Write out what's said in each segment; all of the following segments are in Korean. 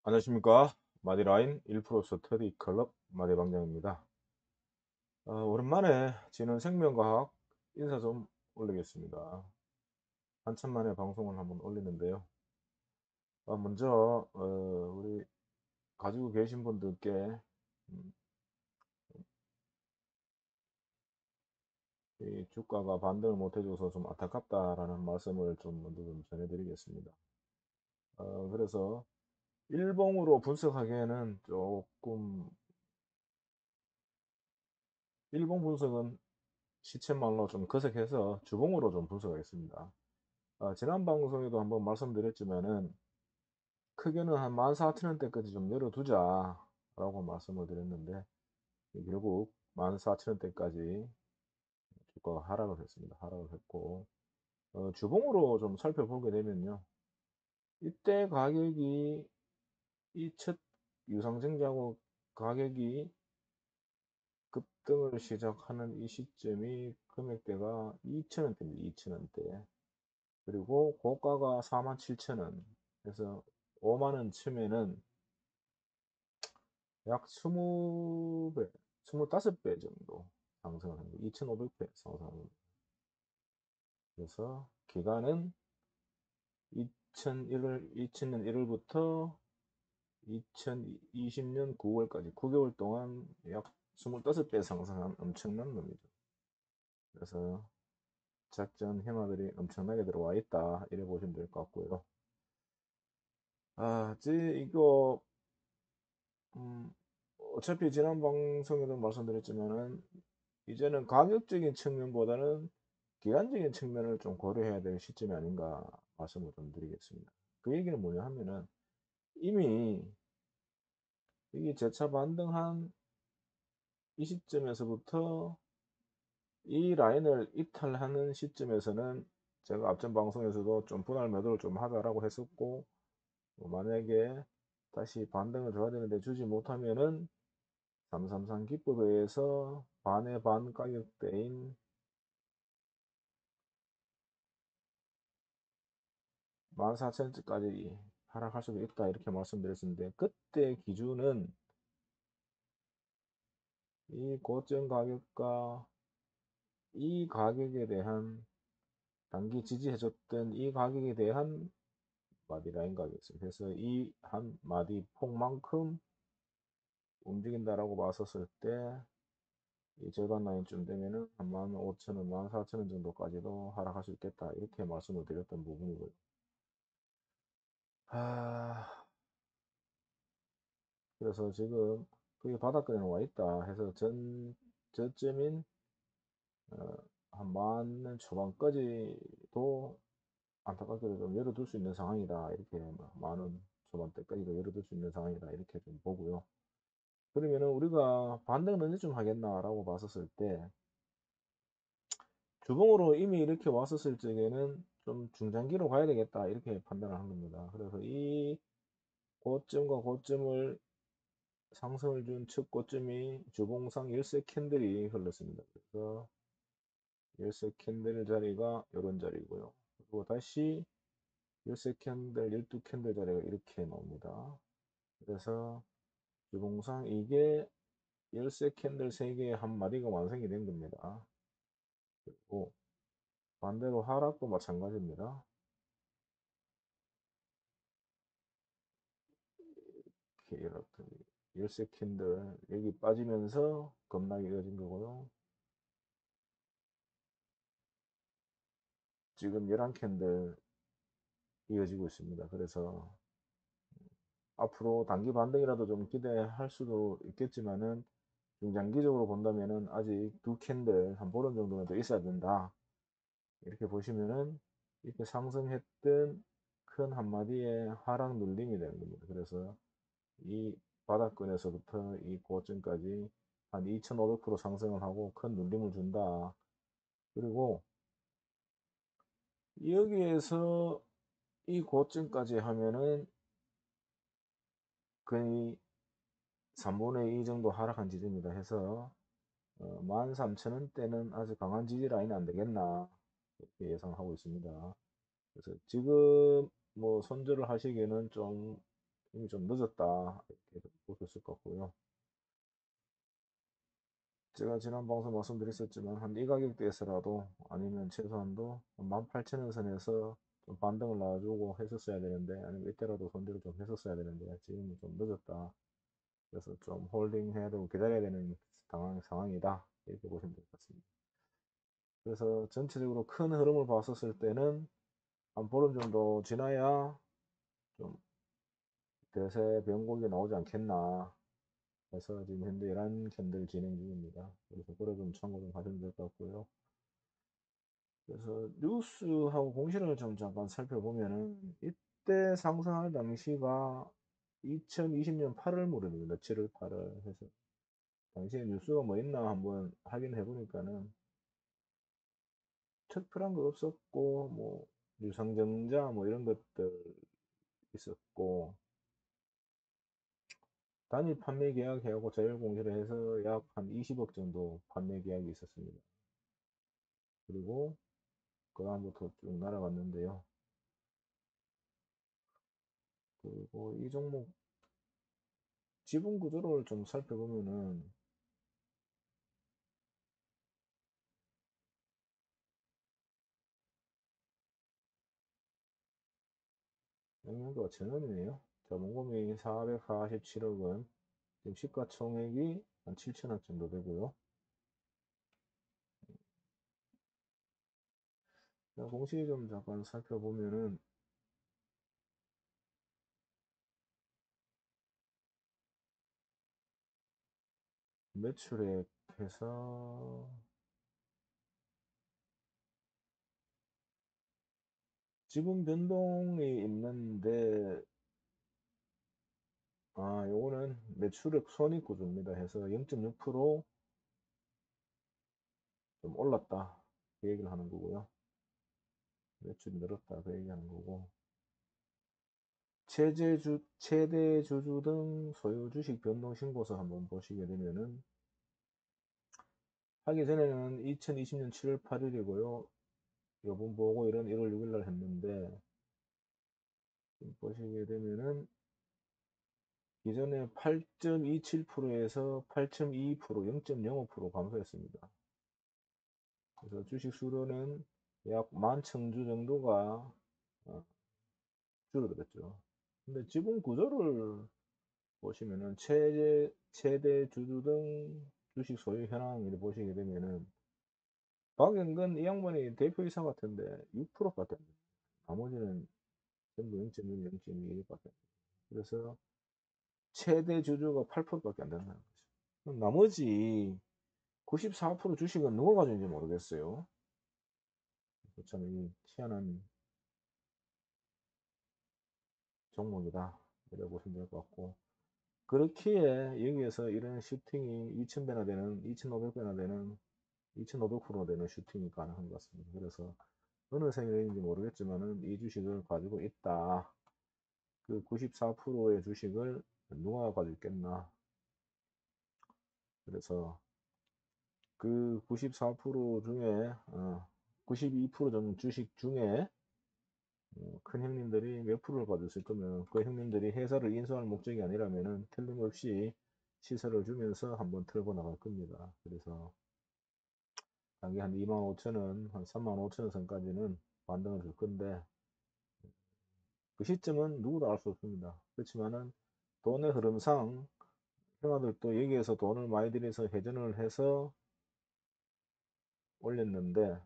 안녕하십니까. 마디라인 1% 스터디 클럽 마디방장입니다. 오랜만에 지는 생명과학 인사 좀 올리겠습니다. 한참 만에 방송을 한번 올리는데요. 먼저 우리 가지고 계신 분들께 음, 이 주가가 반등을 못 해줘서 좀 안타깝다라는 말씀을 좀 먼저 좀 전해드리겠습니다. 그래서 일봉으로 분석하기에는 조금 일봉 분석은 시쳇말로 좀 거색해서 주봉으로 좀 분석하겠습니다. 지난 방송에도 한번 말씀드렸지만은 크게는 한 14,000원대까지 좀 열어두자라고 말씀을 드렸는데 결국 14,000원대까지 주가가 하락을 했습니다. 하락을 했고 주봉으로 좀 살펴보게 되면요. 이때 가격이 이 첫 유상증자고 가격이 급등을 시작하는 이 시점이 금액대가 2,000원대입니다. 2,000원대. 그리고 고가가 47,000원. 그래서 5만 원 치면은 약 20배, 25배 정도 상승을 합니다. 2,500배 상승합니다. 그래서 기간은 2000년 1월부터 2020년 9월까지 9개월 동안 약 25배 상승한 엄청난 놈이죠. 그래서 작전 해마들이 엄청나게 들어와 있다. 이래 보시면 될 것 같고요. 이거 음, 어차피 지난 방송에도 말씀드렸지만은 이제는 가격적인 측면보다는 기간적인 측면을 좀 고려해야 될 시점이 아닌가 말씀을 좀 드리겠습니다. 그 얘기는 뭐냐 하면은 이미 이게 재차 반등한 이 시점에서부터 이 라인을 이탈하는 시점에서는 제가 앞전 방송에서도 좀 분할 매도를 좀 하자라고 했었고 만약에 다시 반등을 줘야 되는데 주지 못하면은 333 기법에 의해서 반의 반 가격대인 14,000원까지 하락할 수도 있다 이렇게 말씀드렸는데 그때 기준은 이 고점 가격과 이 가격에 대한 단기 지지해줬던 이 가격에 대한 마디 라인 가격이었어요. 그래서 이 한 마디 폭만큼 움직인다라고 봤었을 때 이 절반 라인쯤 되면은 한 15,000원, 14,000원 정도까지도 하락할 수 있겠다 이렇게 말씀을 드렸던 부분이고요. 아, 그래서 지금 그게 바닥권에 와 있다 해서 저점인 어, 한 만원 초반까지도 안타깝게도 좀 열어둘 수 있는 상황이다 이렇게 만원 초반대까지도 열어둘 수 있는 상황이다 이렇게 좀 보고요. 그러면은 우리가 반등은 언제쯤 하겠나라고 봤었을 때 주봉으로 이미 이렇게 왔었을 적에는 좀 중장기로 가야 되겠다 이렇게 판단을 한 겁니다. 그래서 이 고점과 고점을 상승을 준 첫 고점이 주봉상 열쇠 캔들이 흘렀습니다. 그래서 열쇠 캔들 자리가 이런 자리고요. 그리고 다시 열쇠 캔들, 12캔들 자리가 이렇게 나옵니다. 그래서 주봉상 이게 열쇠 캔들 3개의 한 마디가 완성이 된 겁니다. 그리고 반대로 하락도 마찬가지입니다. 이렇게 열쇠 캔들 여기 빠지면서 급락이 이어진 거고요. 지금 11캔들 이어지고 있습니다. 그래서 앞으로 단기 반등이라도 좀 기대할 수도 있겠지만은 중장기적으로 본다면은 아직 두 캔들 한 보름 정도는 더 있어야 된다. 이렇게 보시면은 이렇게 상승했던 큰 한마디의 하락 눌림이 되는 겁니다. 그래서 이 바닥권에서부터 이 고점까지 한 2,500% 상승을 하고 큰 눌림을 준다. 그리고 여기에서 이 고점까지 하면은 거의 3분의 2 정도 하락한 지점이다 해서 13,000원대는 아주 강한 지지 라인이 안 되겠나 이렇게 예상하고 있습니다. 그래서 지금 뭐 손절을 하시기에는 좀 이미 좀 늦었다 이렇게 보셨을 것 같고요. 제가 지난 방송 말씀드렸었지만 한 이 가격대에서라도 아니면 최소한도 18,000원 선에서 좀 반등을 놔주고 했었어야 되는데, 아니면 이때라도 손질을 좀 했었어야 되는데 지금은 좀 늦었다. 그래서 좀 홀딩 해야 되고 기다려야 되는 상황이다 이렇게 보시면 될 것 같습니다. 그래서 전체적으로 큰 흐름을 봤었을 때는 한 보름 정도 지나야 좀 대세 변곡이 나오지 않겠나 해서 지금 현재 11캔들 진행 중입니다. 그래서 그래 좀 참고 좀 하시면 될 것 같고요. 그래서 뉴스하고 공시를 좀 잠깐 살펴보면은 이때 상승할 당시가 2020년 8월 무렵입니다. 7월 8월 해서 당시에 뉴스가 뭐 있나 한번 확인해 보니까는 특별한 거 없었고, 뭐 유상증자 뭐 이런 것들 있었고, 단일 판매 계약 해갖고 자율 공시를 해서 약 한 20억 정도 판매 계약이 있었습니다. 그리고 그 다음부터 쭉 날아갔는데요. 그리고 이 종목 지분 구조를 좀 살펴보면은 영양도가 전원이네요. 자, 몽고미 447억은 지금 시가총액이 한 7천억 정도 되고요. 자, 공시 좀 잠깐 살펴보면은 매출액 해서 지분 변동이 있는데, 요거는 매출액 손익구조입니다. 해서 0.6%좀 올랐다 그 얘기를 하는 거고요. 매출이 늘었다 그 얘기하는 거고, 최대 주주 등 소유 주식 변동 신고서 한번 보시게 되면은, 하기 전에는 2020년 7월 8일이고요. 요번 보고 이런 1월 6일 날 했는데, 보시게 되면은 기존에 8.27%에서 8.22%, 0.05% 감소했습니다. 그래서 주식 수로는 약 11,000주 정도가 줄어들었죠. 근데 지분 구조를 보시면은 최대 주주 등 주식 소유 현황을 보시게 되면은 박영근 이 양반이 대표이사 같은데 6%밖에 안 돼요. 나머지는 전부 0.1, 0.21밖에 안 돼요. 그래서 최대 주주가 8%밖에 안 된다는 거죠. 나머지 94% 주식은 누가 가지는지 모르겠어요. 참 희한한 종목이다 이라고 보시면 될 것 같고, 그렇기에 여기에서 이런 슈팅이 2000배나 되는, 2500배나 되는, 2500% 되는 슈팅이 가능한 것 같습니다. 그래서 어느 생일인지 모르겠지만은 이 주식을 가지고 있다. 그 94%의 주식을 누가 가지고 있겠나. 그래서 그 94% 중에 92% 정도 주식 중에 큰 형님들이 몇 프로를 가졌을 거면 그 형님들이 회사를 인수할 목적이 아니라면은 틀림없이 시세를 주면서 한번 틀고 나갈 겁니다. 그래서 단기 한 25,000원, 한 35,000원 선까지는 반등을 줄 건데, 그 시점은 누구도 알 수 없습니다. 그렇지만은 돈의 흐름상 형아들도 여기에서 돈을 많이 들여서 회전을 해서 올렸는데,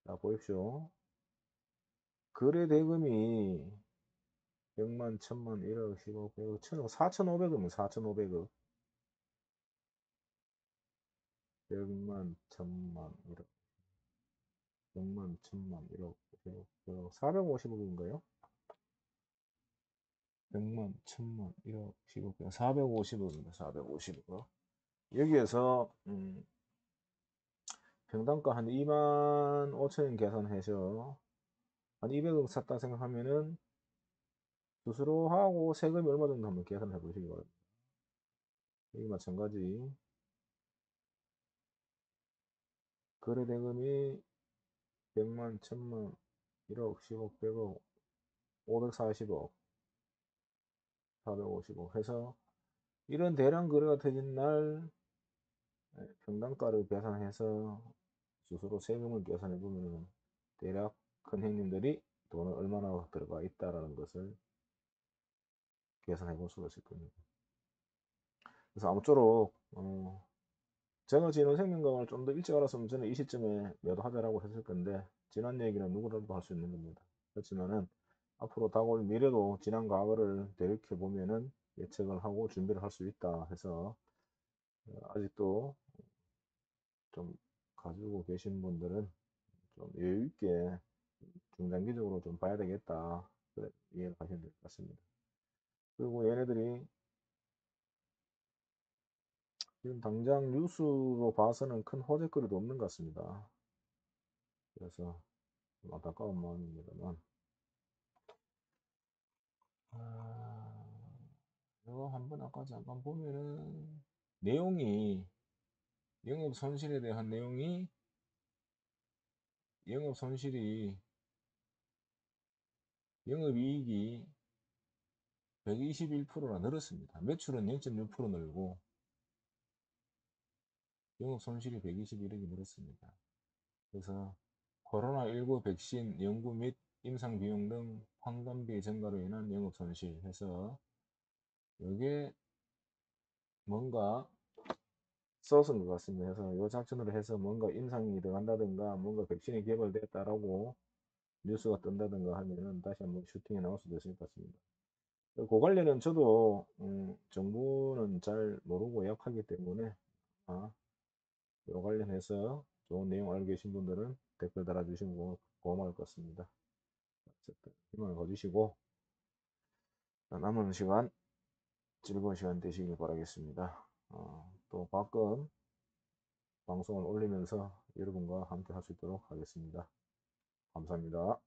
자 보십시오. 거래 대금이 100만, 1000만, 1억, 10억, 100억, 1000억, 4,500억이면 4,500억. 100만, 1000만, 1억, 100만, 1000만, 1억, 1억, 1억, 450억인가요? 100만, 1000만, 1억, 10억, 450억입니다. 450억. 여기에서 평당가 한 2만 5천원 계산해서 한 200억 샀다 생각하면은 수수료하고 세금이 얼마 정도 한번 계산해 보시기 바랍니다. 여기 마찬가지 거래 대금이 100만, 1000만, 1억, 10억, 100억, 540억. 455 해서 이런 대량 거래가 터진 날 평당가를 계산해서 스스로 세금을 계산해 보면 대략 큰 형님들이 돈을 얼마나 들어가 있다라는 것을 계산해 볼 수가 있을 겁니다. 그래서 아무쪼록 제가 진원생명강을 좀 더 일찍 알았으면 저는 이 시점에 매도하자라고 했을 건데, 지난 얘기는 누구라도 할 수 있는 겁니다. 그렇지만은 앞으로 다가올 미래도 지난 과거를 되돌켜 보면은 예측을 하고 준비를 할 수 있다 해서 아직도 좀 가지고 계신 분들은 좀 여유 있게 중장기적으로 좀 봐야 되겠다. 그래, 이해를 하시면 될 것 같습니다. 그리고 얘네들이 지금 당장 뉴스로 봐서는 큰 호재거리도 없는 것 같습니다. 그래서 좀 안타까운 마음입니다만, 이거 한번 아까 잠깐 보면은 내용이 영업 손실에 대한 내용이 영업 손실이 영업이익이 121%나 늘었습니다. 매출은 0.6% 늘고 영업 손실이 121억이 늘었습니다. 그래서 코로나19 백신 연구 및 임상 비용 등 환관비 증가로 인한 영업 손실 해서 이게 뭔가 썼은 것 같습니다. 그래서 이 작전으로 해서 뭔가 임상이 들어간다든가 뭔가 백신이 개발됐다라고 뉴스가 뜬다든가 하면은 다시 한번 슈팅이 나올 수도 있을 것 같습니다. 그 관련은 저도 정보는 잘 모르고 약하기 때문에 이 관련해서 좋은 내용 알고 계신 분들은 댓글 달아주시면 고마울 것 같습니다. 어쨌든 희망을 가지시고 남은 시간 즐거운 시간 되시길 바라겠습니다. 또 가끔 방송을 올리면서 여러분과 함께 할 수 있도록 하겠습니다. 감사합니다.